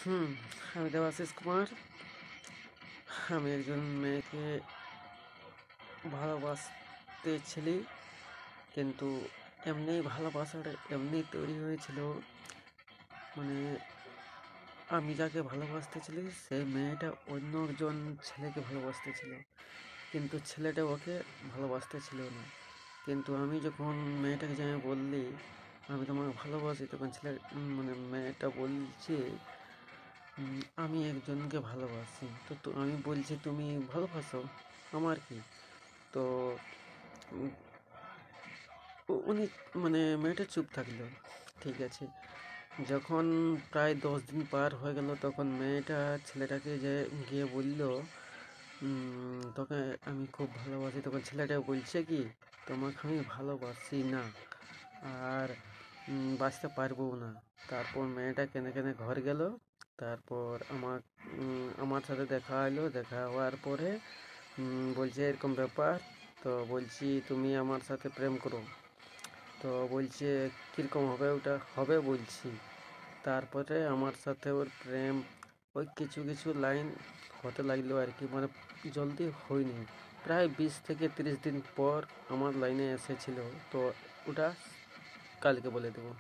হুম, আমি দেবাশিস কুমার। আমি একজন মেয়েকে ভালোবাসতেছিলি, কিন্তু এমনি ভালোবাসাটা এমনি তৈরি হয়েছিল। মানে আমি যাকে ভালোবাসতেছিলি সেই মেয়েটা অন্য একজন ছেলেকে ভালোবাসতেছিল, কিন্তু ছেলেটা ওকে ভালোবাসতেছিল না। কিন্তু আমি যখন মেয়েটাকে যাই বললি আমি তোমাকে ভালোবাসি, তখন মানে মেয়েটা বলছে আমি একজনকে ভালোবাসি। তো আমি বলছি তুমি ভালোবাসো, আমার কি? তো উম, উনি মানে মেয়েটা চুপ থাকলো। ঠিক আছে, যখন প্রায় 10 দিন পার হয়ে গেল, তখন মেয়েটা ছেলেটাকে যে গিয়ে বলল তোকে আমি খুব ভালোবাসি। তখন ছেলেটা বলছে কি, তোমাকে আমি ভালোবাসি না, আর বাঁচতে পারবো না। তারপর মেয়েটা কেঁদে কেঁদে ঘর গেল। তারপর আমার সাথে দেখা হলো। দেখা হওয়ার পরে বলছে এরকম ব্যাপার। তো বলছি তুমি আমার সাথে প্রেম করো। তো বলছে কীরকম হবে, ওটা হবে বলছি। তারপরে আমার সাথে ওর প্রেম ওই কিছু কিছু লাইন হতে লাগলো আর কি, মানে জলদি হয়নি। প্রায় 20 থেকে 30 দিন পর আমার লাইনে এসেছিল। তো ওটা কালকে বলে দেবো।